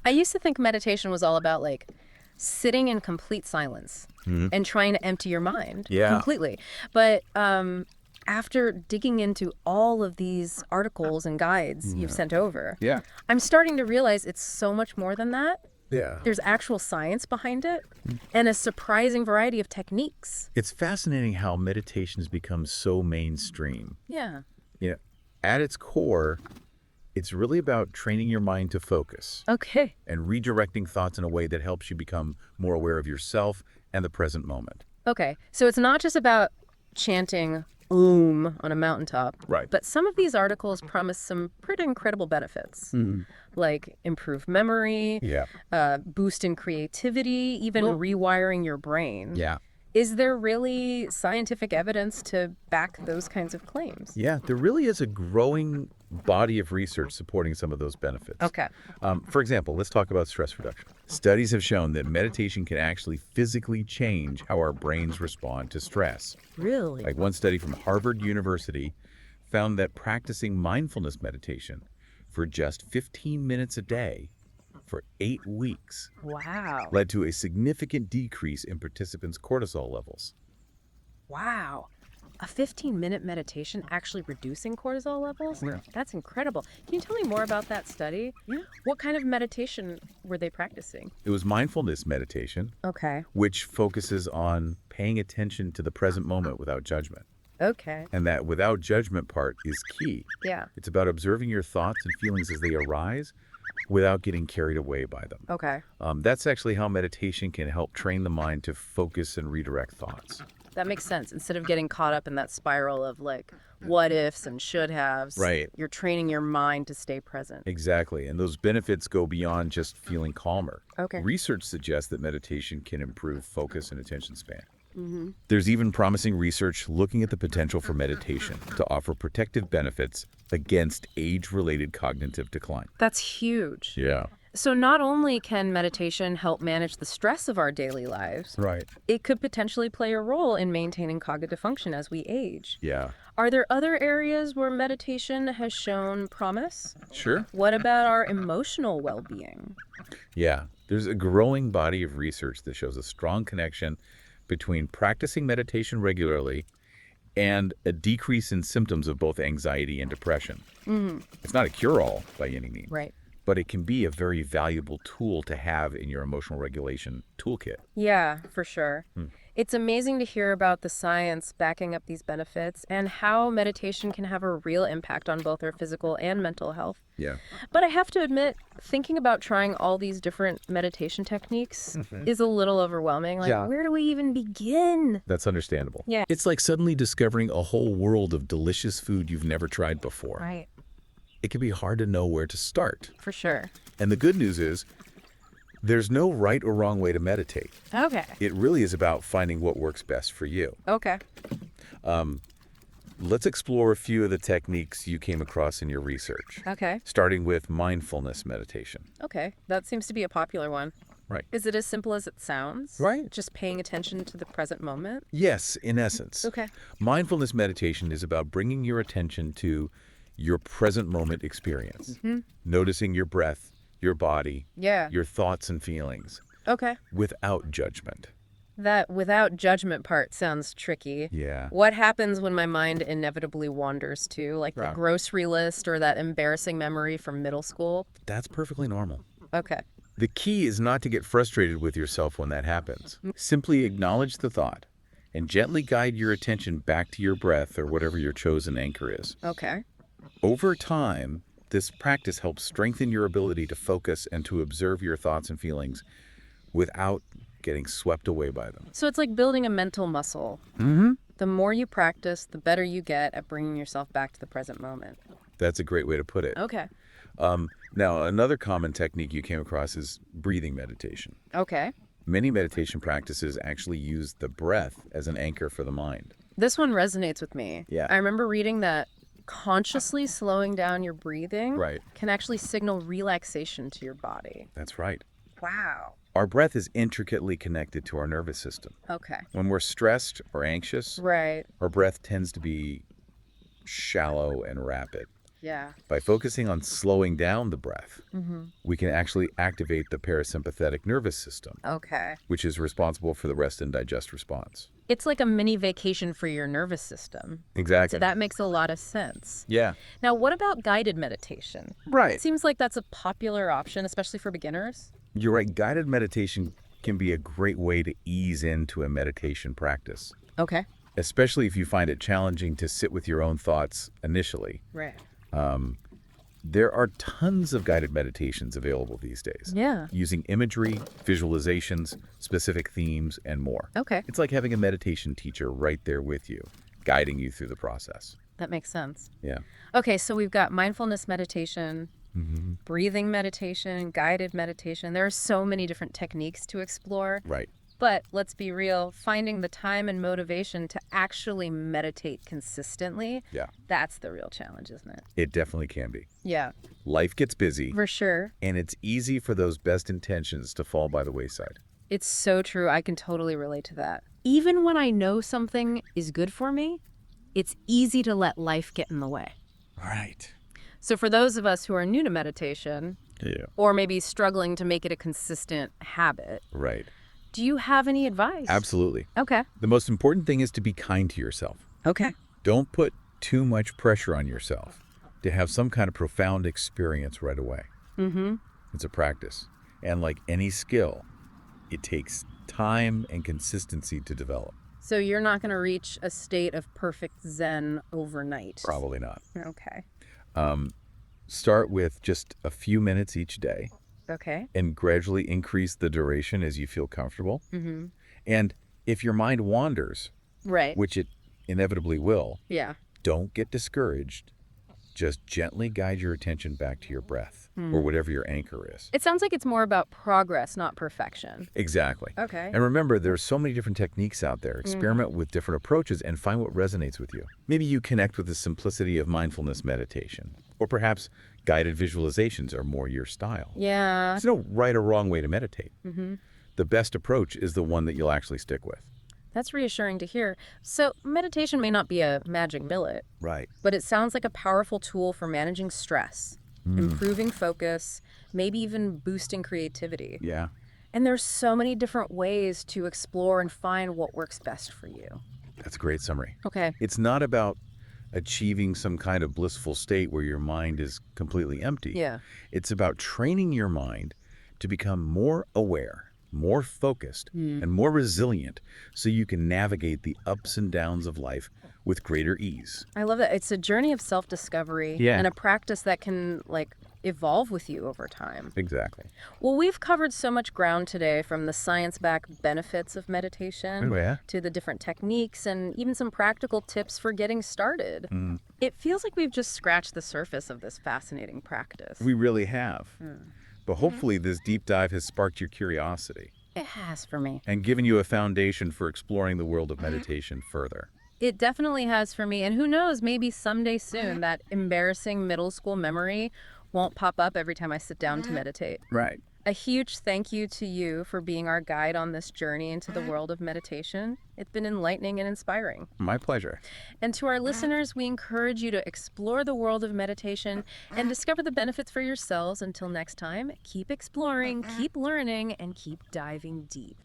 I used to think meditation was all about like sitting in complete silence and trying to empty your mind Yeah. completely. But after digging into all of these articles and guides you've sent over, Yeah. I'm starting to realize it's so much more than that. Yeah. There's actual science behind it and a surprising variety of techniques. It's fascinating how meditation has become so mainstream. Yeah. You know, at its core, it's really about training your mind to focus Okay. and redirecting thoughts in a way that helps you become more aware of yourself and the present moment. Okay. So it's not just about chanting on a mountaintop. Right. But some of these articles promise some pretty incredible benefits, like improved memory, Yeah. boost in creativity, even rewiring your brain. Yeah. Is there really scientific evidence to back those kinds of claims? Yeah, there really is a growing body of research supporting some of those benefits. Okay. For example, let's talk about stress reduction. Studies have shown that meditation can actually physically change how our brains respond to stress. Really? Like one study from Harvard University found that practicing mindfulness meditation for just 15 minutes a day for 8 weeks Wow. led to a significant decrease in participants' cortisol levels. Wow. A 15-minute meditation actually reducing cortisol levels? Yeah. That's incredible. Can you tell me more about that study? Yeah. What kind of meditation were they practicing? It was mindfulness meditation, Okay. which focuses on paying attention to the present moment without judgment. Okay. And that without judgment part is key. Yeah. It's about observing your thoughts and feelings as they arise without getting carried away by them. Okay. That's actually how meditation can help train the mind to focus and redirect thoughts. That makes sense. Instead of getting caught up in that spiral of like what ifs and should haves, Right. you're training your mind to stay present. Exactly. And those benefits go beyond just feeling calmer. Okay. Research suggests that meditation can improve focus and attention span. There's even promising research looking at the potential for meditation to offer protective benefits against age-related cognitive decline. That's huge. Yeah. So not only can meditation help manage the stress of our daily lives, Right. it could potentially play a role in maintaining cognitive function as we age. Yeah. Are there other areas where meditation has shown promise? Sure. What about our emotional well-being? Yeah. There's a growing body of research that shows a strong connection between practicing meditation regularly and a decrease in symptoms of both anxiety and depression. It's not a cure-all by any means. Right. But it can be a very valuable tool to have in your emotional regulation toolkit. Yeah, for sure. It's amazing to hear about the science backing up these benefits and how meditation can have a real impact on both our physical and mental health. Yeah. But I have to admit, thinking about trying all these different meditation techniques is a little overwhelming. Like, Yeah. where do we even begin? That's understandable. Yeah. It's like suddenly discovering a whole world of delicious food you've never tried before. Right. It can be hard to know where to start. For sure. And the good news is, there's no right or wrong way to meditate. Okay. It really is about finding what works best for you. Okay. Let's explore a few of the techniques you came across in your research, Okay. starting with mindfulness meditation. Okay. That seems to be a popular one. Right. Is it as simple as it sounds? Right. Just paying attention to the present moment? Yes, in essence. Okay. Mindfulness meditation is about bringing your attention to your present moment experience, noticing your breath, your body, Yeah. your thoughts and feelings Okay. without judgment. That without judgment part sounds tricky. Yeah. What happens when my mind inevitably wanders to, like, the Yeah. grocery list or that embarrassing memory from middle school? That's perfectly normal. Okay. The key is not to get frustrated with yourself when that happens. Simply acknowledge the thought and gently guide your attention back to your breath or whatever your chosen anchor is. Okay. Over time, this practice helps strengthen your ability to focus and to observe your thoughts and feelings without getting swept away by them. So it's like building a mental muscle. The more you practice, the better you get at bringing yourself back to the present moment. That's a great way to put it. Okay. Now, another common technique you came across is breathing meditation. Okay. Many meditation practices actually use the breath as an anchor for the mind. This one resonates with me. Yeah. I remember reading that consciously slowing down your breathing Right. can actually signal relaxation to your body. That's right. Wow. Our breath is intricately connected to our nervous system. Okay. When we're stressed or anxious, Right. our breath tends to be shallow and rapid. Yeah. By focusing on slowing down the breath, we can actually activate the parasympathetic nervous system, Okay. which is responsible for the rest and digest response. It's like a mini vacation for your nervous system. Exactly. So that makes a lot of sense. Yeah. Now, what about guided meditation? Right. Seems like that's a popular option, especially for beginners. You're right. Guided meditation can be a great way to ease into a meditation practice, Okay. especially if you find it challenging to sit with your own thoughts initially. Right. There are tons of guided meditations available these days, Yeah. using imagery, visualizations, specific themes, and more. Okay. It's like having a meditation teacher right there with you, guiding you through the process. That makes sense. Yeah. Okay, so we've got mindfulness meditation, breathing meditation, guided meditation. There are so many different techniques to explore. Right. But let's be real, finding the time and motivation to actually meditate consistently, Yeah. that's the real challenge, isn't it? It definitely can be. Yeah, Life gets busy, for sure. and it's easy for those best intentions to fall by the wayside. It's so true. I can totally relate to that. Even when I know something is good for me, it's easy to let life get in the way. Right. So for those of us who are new to meditation, Yeah. or maybe struggling to make it a consistent habit, Right. do you have any advice? Absolutely. Okay. The most important thing is to be kind to yourself. Okay. Don't put too much pressure on yourself to have some kind of profound experience right away. It's a practice. And like any skill, it takes time and consistency to develop. So you're not going to reach a state of perfect Zen overnight. Probably not. Okay. Start with just a few minutes each day Okay. and gradually increase the duration as you feel comfortable. And if your mind wanders, Right. which it inevitably will, Yeah. don't get discouraged. Just gently guide your attention back to your breath or whatever your anchor is. It sounds like it's more about progress, not perfection. Exactly. Okay. And remember, there's so many different techniques out there. Experiment with different approaches and find what resonates with you. Maybe you connect with the simplicity of mindfulness meditation, or perhaps guided visualizations are more your style. Yeah. There's no right or wrong way to meditate. The best approach is the one that you'll actually stick with. That's reassuring to hear. So meditation may not be a magic millet, Right. but it sounds like a powerful tool for managing stress, improving focus, maybe even boosting creativity. Yeah. And there's so many different ways to explore and find what works best for you. That's a great summary. Okay. It's not about achieving some kind of blissful state where your mind is completely empty. Yeah. It's about training your mind to become more aware, more focused, and more resilient so you can navigate the ups and downs of life with greater ease. I love that. It's a journey of self-discovery Yeah. and a practice that can evolve with you over time. Exactly. Well, we've covered so much ground today, from the science-backed benefits of meditation Oh, yeah? to the different techniques and even some practical tips for getting started. It feels like we've just scratched the surface of this fascinating practice. We really have. But hopefully this deep dive has sparked your curiosity It has for me. and given you a foundation for exploring the world of meditation further. It definitely has for me. And who knows, maybe someday soon that embarrassing middle school memory won't pop up every time I sit down to meditate. Right. A huge thank you to you for being our guide on this journey into the world of meditation. It's been enlightening and inspiring. My pleasure. And to our listeners, we encourage you to explore the world of meditation and discover the benefits for yourselves. Until next time, keep exploring, keep learning, and keep diving deep.